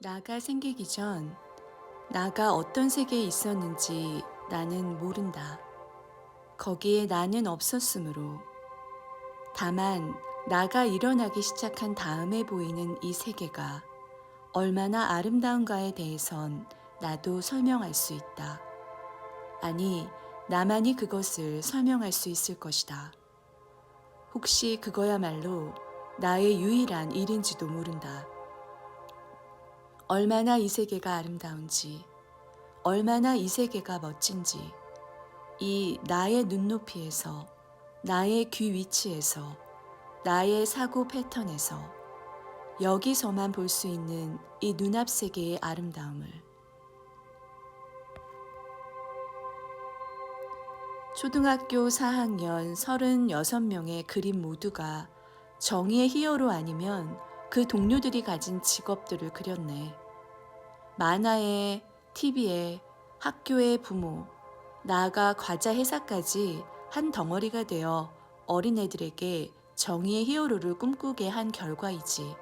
나가 생기기 전 나가 어떤 세계에 있었는지 나는 모른다. 거기에 나는 없었으므로 다만 나가 일어나기 시작한 다음에 보이는 이 세계가 얼마나 아름다운가에 대해선 나도 설명할 수 있다. 아니, 나만이 그것을 설명할 수 있을 것이다. 혹시 그거야말로 나의 유일한 일인지도 모른다. 얼마나 이 세계가 아름다운지, 얼마나 이 세계가 멋진지, 이 나의 눈높이에서, 나의 귀 위치에서, 나의 사고 패턴에서, 여기서만 볼 수 있는 이 눈앞 세계의 아름다움을. 초등학교 4학년 36명의 그림 모두가 정의의 히어로 아니면 그 동료들이 가진 직업들을 그렸네. 만화에, TV에, 학교의 부모, 나아가 과자 회사까지 한 덩어리가 되어 어린애들에게 정의의 히어로를 꿈꾸게 한 결과이지.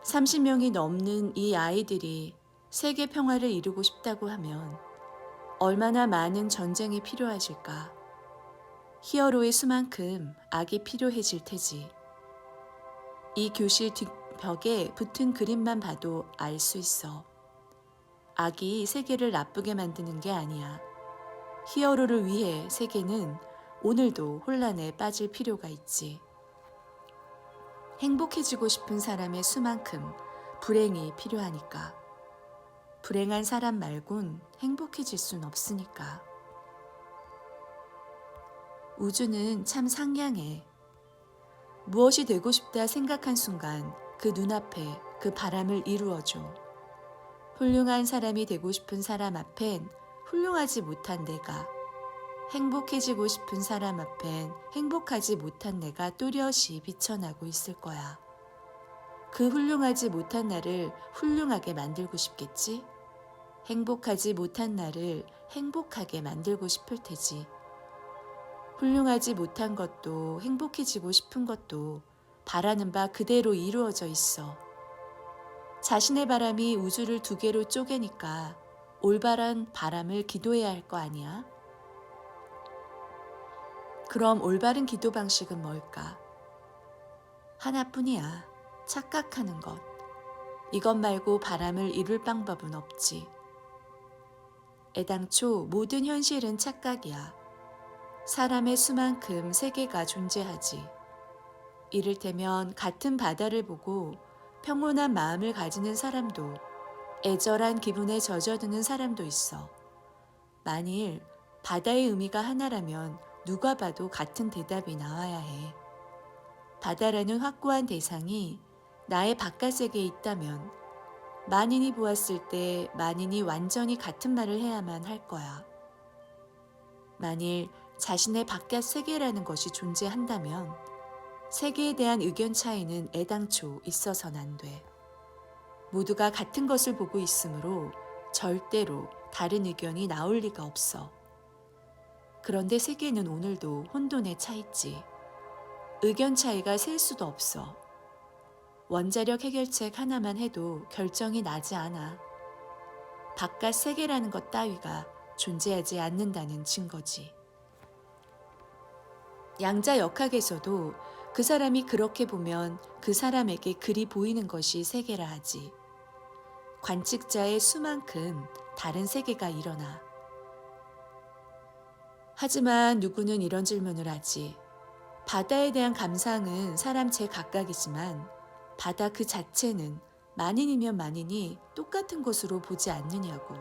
30명이 넘는 이 아이들이 세계 평화를 이루고 싶다고 하면 얼마나 많은 전쟁이 필요하실까? 히어로의 수만큼 악이 필요해질 테지. 이 교실 뒷벽에 붙은 그림만 봐도 알 수 있어. 악이 세계를 나쁘게 만드는 게 아니야. 히어로를 위해 세계는 오늘도 혼란에 빠질 필요가 있지. 행복해지고 싶은 사람의 수만큼 불행이 필요하니까. 불행한 사람 말곤 행복해질 순 없으니까. 우주는 참 상냥해. 무엇이 되고 싶다 생각한 순간 그 눈앞에 그 바람을 이루어줘. 훌륭한 사람이 되고 싶은 사람 앞엔 훌륭하지 못한 내가, 행복해지고 싶은 사람 앞엔 행복하지 못한 내가 또렷이 비쳐나고 있을 거야. 그 훌륭하지 못한 나를 훌륭하게 만들고 싶겠지? 행복하지 못한 나를 행복하게 만들고 싶을 테지. 훌륭하지 못한 것도 행복해지고 싶은 것도 바라는 바 그대로 이루어져 있어. 자신의 바람이 우주를 두 개로 쪼개니까 올바른 바람을 기도해야 할 거 아니야? 그럼 올바른 기도 방식은 뭘까? 하나뿐이야. 착각하는 것. 이것 말고 바람을 이룰 방법은 없지. 애당초 모든 현실은 착각이야. 사람의 수만큼 세계가 존재하지. 이를테면 같은 바다를 보고 평온한 마음을 가지는 사람도 애절한 기분에 젖어드는 사람도 있어. 만일 바다의 의미가 하나라면 누가 봐도 같은 대답이 나와야 해. 바다라는 확고한 대상이 나의 바깥 세계에 있다면 만인이 보았을 때 만인이 완전히 같은 말을 해야만 할 거야. 만일 자신의 바깥 세계라는 것이 존재한다면 세계에 대한 의견 차이는 애당초 있어서는 안 돼. 모두가 같은 것을 보고 있으므로 절대로 다른 의견이 나올 리가 없어. 그런데 세계는 오늘도 혼돈에 차 있지. 의견 차이가 셀 수도 없어. 원자력 해결책 하나만 해도 결정이 나지 않아. 바깥 세계라는 것 따위가 존재하지 않는다는 증거지. 양자역학에서도 그 사람이 그렇게 보면 그 사람에게 그리 보이는 것이 세계라 하지. 관측자의 수만큼 다른 세계가 일어나. 하지만 누구는 이런 질문을 하지. 바다에 대한 감상은 사람 제각각이지만 바다 그 자체는 만인이면 만인이 똑같은 것으로 보지 않느냐고.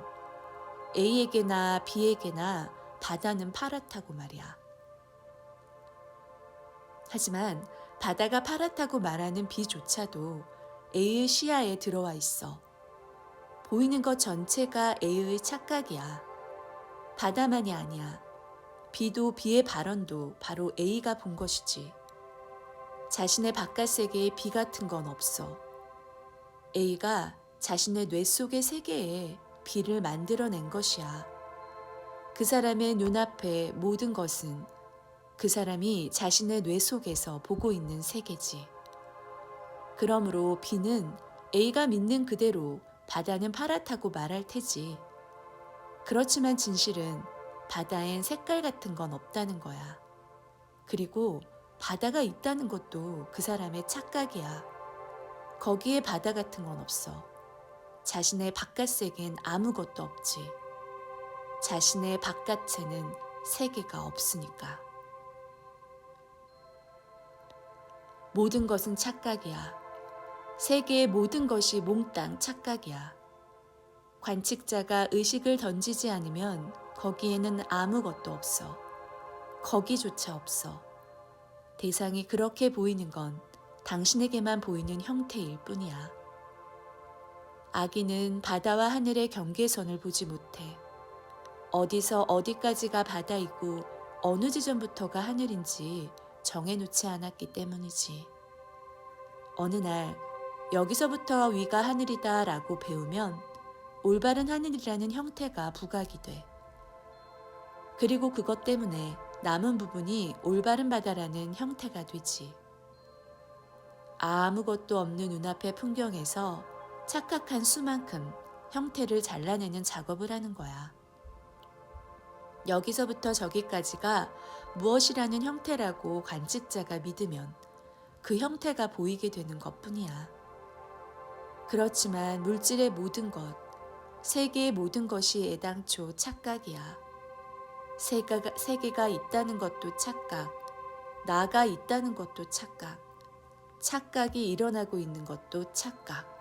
A에게나 B에게나 바다는 파랗다고 말이야. 하지만 바다가 파랗다고 말하는 B조차도 A의 시야에 들어와 있어. 보이는 것 전체가 A의 착각이야. 바다만이 아니야. B도 B의 발언도 바로 A가 본 것이지. 자신의 바깥 세계에 B 같은 건 없어. A가 자신의 뇌 속의 세계에 B를 만들어낸 것이야. 그 사람의 눈앞의 모든 것은 그 사람이 자신의 뇌 속에서 보고 있는 세계지. 그러므로 B는 A가 믿는 그대로 바다는 파랗다고 말할 테지. 그렇지만 진실은 바다엔 색깔 같은 건 없다는 거야. 그리고 바다가 있다는 것도 그 사람의 착각이야. 거기에 바다 같은 건 없어. 자신의 바깥색엔 아무것도 없지. 자신의 바깥에는 세계가 없으니까. 모든 것은 착각이야. 세계의 모든 것이 몽땅 착각이야. 관측자가 의식을 던지지 않으면 거기에는 아무것도 없어. 거기조차 없어. 대상이 그렇게 보이는 건 당신에게만 보이는 형태일 뿐이야. 아기는 바다와 하늘의 경계선을 보지 못해. 어디서 어디까지가 바다이고 어느 지점부터가 하늘인지 정해놓지 않았기 때문이지. 어느 날 여기서부터 위가 하늘이다 라고 배우면 올바른 하늘이라는 형태가 부각이 돼. 그리고 그것 때문에 남은 부분이 올바른 바다라는 형태가 되지. 아무것도 없는 눈앞의 풍경에서 착각한 수만큼 형태를 잘라내는 작업을 하는 거야. 여기서부터 저기까지가 무엇이라는 형태라고 관측자가 믿으면 그 형태가 보이게 되는 것뿐이야. 그렇지만 물질의 모든 것, 세계의 모든 것이 애당초 착각이야. 세계가 있다는 것도 착각, 나가 있다는 것도 착각, 착각이 일어나고 있는 것도 착각.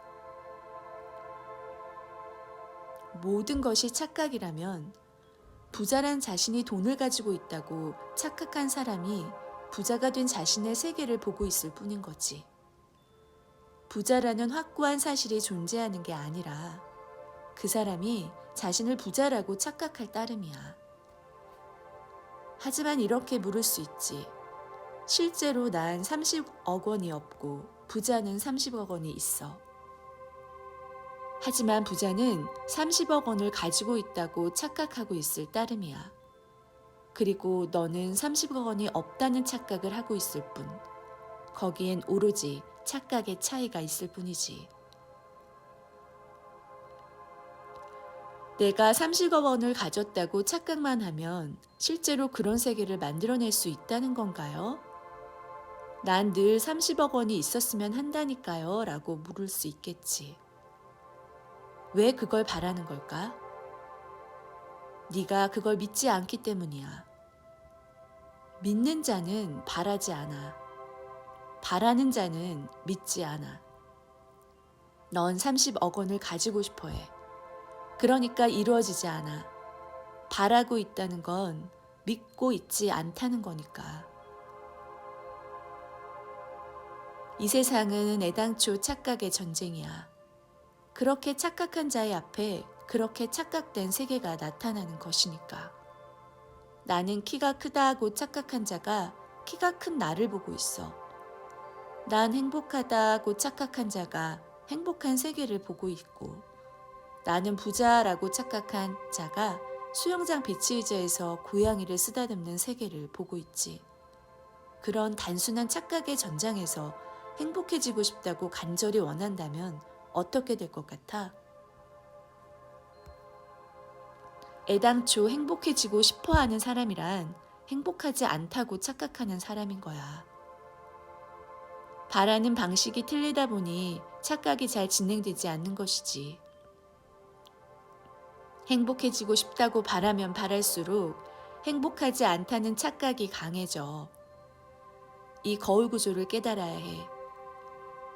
모든 것이 착각이라면 부자란 자신이 돈을 가지고 있다고 착각한 사람이 부자가 된 자신의 세계를 보고 있을 뿐인 거지. 부자라는 확고한 사실이 존재하는 게 아니라 그 사람이 자신을 부자라고 착각할 따름이야. 하지만 이렇게 물을 수 있지. 실제로 난 30억 원이 없고 부자는 30억 원이 있어. 하지만 부자는 30억 원을 가지고 있다고 착각하고 있을 따름이야. 그리고 너는 30억 원이 없다는 착각을 하고 있을 뿐. 거기엔 오로지 착각의 차이가 있을 뿐이지. 내가 30억 원을 가졌다고 착각만 하면 실제로 그런 세계를 만들어낼 수 있다는 건가요? 난 늘 30억 원이 있었으면 한다니까요 라고 물을 수 있겠지. 왜 그걸 바라는 걸까? 네가 그걸 믿지 않기 때문이야. 믿는 자는 바라지 않아. 바라는 자는 믿지 않아. 넌 30억 원을 가지고 싶어 해. 그러니까 이루어지지 않아. 바라고 있다는 건 믿고 있지 않다는 거니까. 이 세상은 애당초 착각의 전쟁이야. 그렇게 착각한 자의 앞에 그렇게 착각된 세계가 나타나는 것이니까. 나는 키가 크다고 착각한 자가 키가 큰 나를 보고 있어. 난 행복하다고 착각한 자가 행복한 세계를 보고 있고, 나는 부자라고 착각한 자가 수영장 비치 의자에서 고양이를 쓰다듬는 세계를 보고 있지. 그런 단순한 착각의 전장에서 행복해지고 싶다고 간절히 원한다면 어떻게 될 것 같아? 애당초 행복해지고 싶어 하는 사람이란 행복하지 않다고 착각하는 사람인 거야. 바라는 방식이 틀리다 보니 착각이 잘 진행되지 않는 것이지. 행복해지고 싶다고 바라면 바랄수록 행복하지 않다는 착각이 강해져. 이 거울 구조를 깨달아야 해.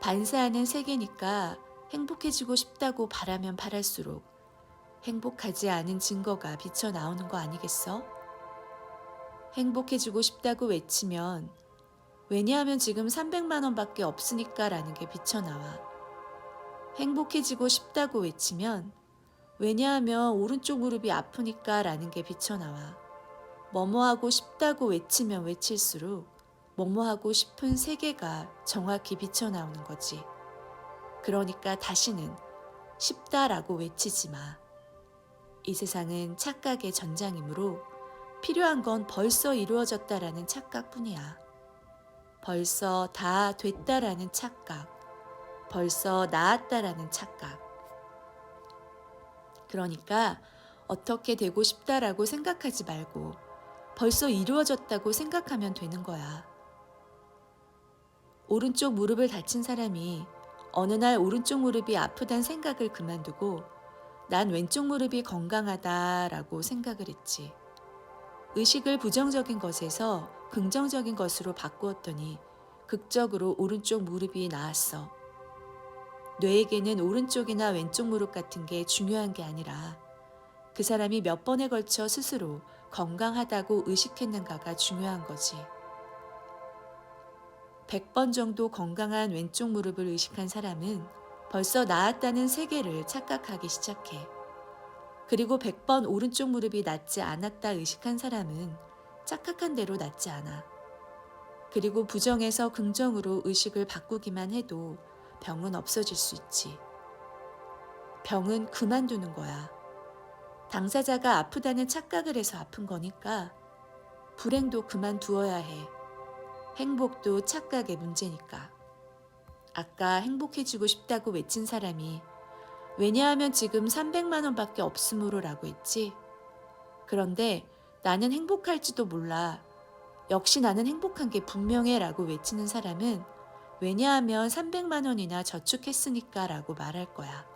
반사하는 세계니까 행복해지고 싶다고 바라면 바랄수록 행복하지 않은 증거가 비쳐 나오는 거 아니겠어? 행복해지고 싶다고 외치면 왜냐하면 지금 300만 원밖에 없으니까 라는 게 비쳐 나와. 행복해지고 싶다고 외치면 왜냐하면 오른쪽 무릎이 아프니까 라는 게 비쳐 나와. 뭐뭐 하고 싶다고 외치면 외칠수록 뭐뭐 하고 싶은 세계가 정확히 비쳐 나오는 거지. 그러니까 다시는 쉽다라고 외치지 마. 이 세상은 착각의 전장이므로 필요한 건 벌써 이루어졌다라는 착각뿐이야. 벌써 다 됐다라는 착각. 벌써 나았다라는 착각. 그러니까 어떻게 되고 싶다라고 생각하지 말고 벌써 이루어졌다고 생각하면 되는 거야. 오른쪽 무릎을 다친 사람이 어느 날 오른쪽 무릎이 아프단 생각을 그만두고 난 왼쪽 무릎이 건강하다라고 생각을 했지. 의식을 부정적인 것에서 긍정적인 것으로 바꾸었더니 극적으로 오른쪽 무릎이 나았어. 뇌에게는 오른쪽이나 왼쪽 무릎 같은 게 중요한 게 아니라 그 사람이 몇 번에 걸쳐 스스로 건강하다고 의식했는가가 중요한 거지. 100번 정도 건강한 왼쪽 무릎을 의식한 사람은 벌써 나았다는 세계를 착각하기 시작해. 그리고 100번 오른쪽 무릎이 낫지 않았다 의식한 사람은 착각한 대로 낫지 않아. 그리고 부정에서 긍정으로 의식을 바꾸기만 해도 병은 없어질 수 있지. 병은 그만두는 거야. 당사자가 아프다는 착각을 해서 아픈 거니까 불행도 그만두어야 해. 행복도 착각의 문제니까. 아까 행복해지고 싶다고 외친 사람이 왜냐하면 지금 300만 원밖에 없으므로라고 했지. 그런데 나는 행복할지도 몰라. 역시 나는 행복한 게 분명해 라고 외치는 사람은 왜냐하면 300만 원이나 저축했으니까 라고 말할 거야.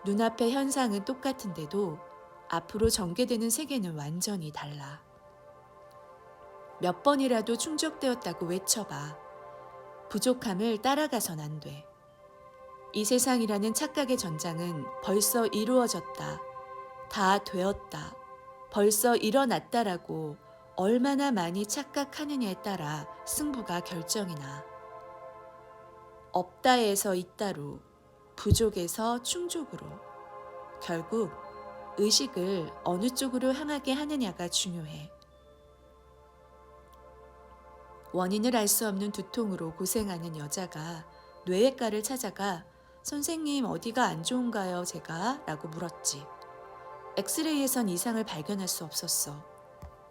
눈앞의 현상은 똑같은데도 앞으로 전개되는 세계는 완전히 달라. 몇 번이라도 충족되었다고 외쳐봐. 부족함을 따라가선 안 돼. 이 세상이라는 착각의 전장은 벌써 이루어졌다, 다 되었다, 벌써 일어났다라고 얼마나 많이 착각하느냐에 따라 승부가 결정이 나. 없다에서 있다로, 부족에서 충족으로. 결국 의식을 어느 쪽으로 향하게 하느냐가 중요해. 원인을 알 수 없는 두통으로 고생하는 여자가 뇌외과를 찾아가 선생님 어디가 안 좋은가요 제가? 라고 물었지. 엑스레이에선 이상을 발견할 수 없었어.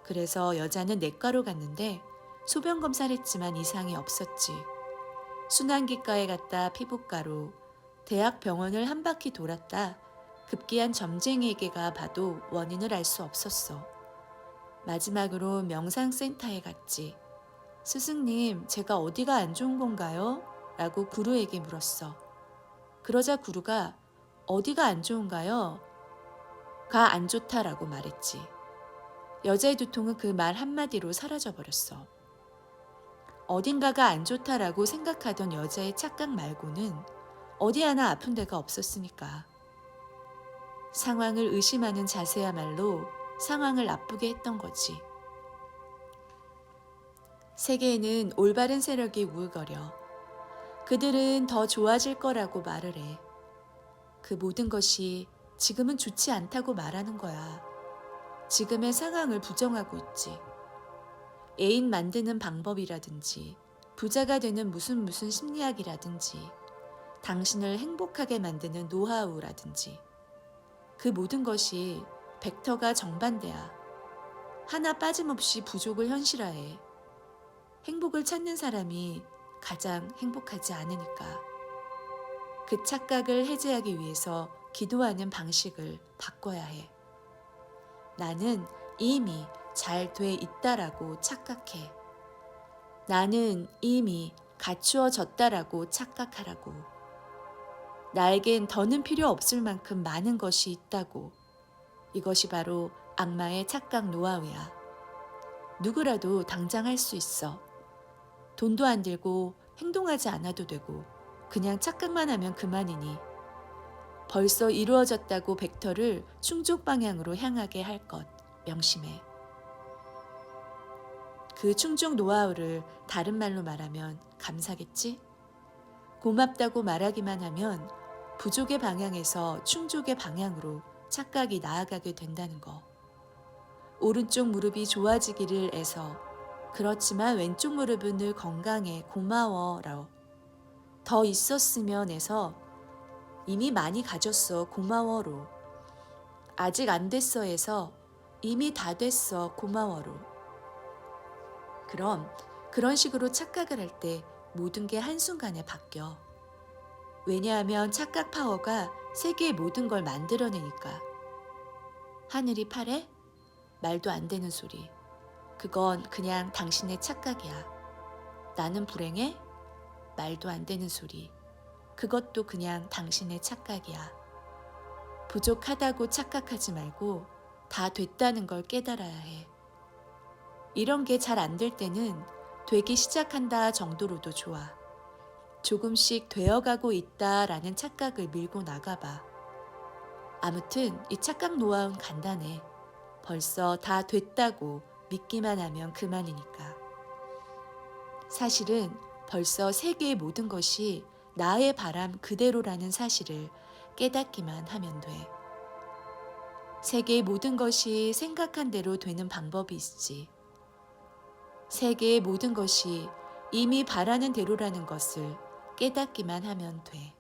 그래서 여자는 내과로 갔는데 소변 검사를 했지만 이상이 없었지. 순환기과에 갔다 피부과로, 대학병원을 한 바퀴 돌았다 급기한 점쟁이에게가 봐도 원인을 알 수 없었어. 마지막으로 명상센터에 갔지. 스승님, 제가 어디가 안 좋은 건가요? 라고 구루에게 물었어. 그러자 구루가 어디가 안 좋은가요? 가 안 좋다라고 말했지. 여자의 두통은 그 말 한마디로 사라져버렸어. 어딘가가 안 좋다라고 생각하던 여자의 착각 말고는 어디 하나 아픈 데가 없었으니까. 상황을 의심하는 자세야말로 상황을 나쁘게 했던 거지. 세계에는 올바른 세력이 우글거려. 그들은 더 좋아질 거라고 말을 해. 그 모든 것이 지금은 좋지 않다고 말하는 거야. 지금의 상황을 부정하고 있지. 애인 만드는 방법이라든지, 부자가 되는 무슨 심리학이라든지, 당신을 행복하게 만드는 노하우라든지, 그 모든 것이 벡터가 정반대야. 하나 빠짐없이 부족을 현실화해. 행복을 찾는 사람이 가장 행복하지 않으니까. 그 착각을 해제하기 위해서 기도하는 방식을 바꿔야 해. 나는 이미 잘 돼 있다라고 착각해. 나는 이미 갖추어졌다라고 착각하라고. 나에겐 더는 필요 없을 만큼 많은 것이 있다고. 이것이 바로 악마의 착각 노하우야. 누구라도 당장 할 수 있어. 돈도 안 들고 행동하지 않아도 되고 그냥 착각만 하면 그만이니. 벌써 이루어졌다고 벡터를 충족 방향으로 향하게 할 것 명심해. 그 충족 노하우를 다른 말로 말하면 감사겠지? 고맙다고 말하기만 하면 부족의 방향에서 충족의 방향으로 착각이 나아가게 된다는 거. 오른쪽 무릎이 좋아지기를 애서 그렇지만 왼쪽 무릎은 늘 건강해 고마워 라고. 더 있었으면 해서 이미 많이 가졌어 고마워로. 아직 안 됐어 해서 이미 다 됐어 고마워로. 그럼 그런 식으로 착각을 할 때 모든 게 한순간에 바뀌어. 왜냐하면 착각 파워가 세계의 모든 걸 만들어내니까. 하늘이 파래? 말도 안 되는 소리. 그건 그냥 당신의 착각이야. 나는 불행해? 말도 안 되는 소리. 그것도 그냥 당신의 착각이야. 부족하다고 착각하지 말고 다 됐다는 걸 깨달아야 해. 이런 게 잘 안 될 때는 되기 시작한다 정도로도 좋아. 조금씩 되어가고 있다라는 착각을 밀고 나가봐. 아무튼 이 착각 노하우는 간단해. 벌써 다 됐다고 믿기만 하면 그만이니까. 사실은 벌써 세계의 모든 것이 나의 바람 그대로라는 사실을 깨닫기만 하면 돼. 세계의 모든 것이 생각한 대로 되는 방법이 있지. 세계의 모든 것이 이미 바라는 대로라는 것을 깨닫기만 하면 돼.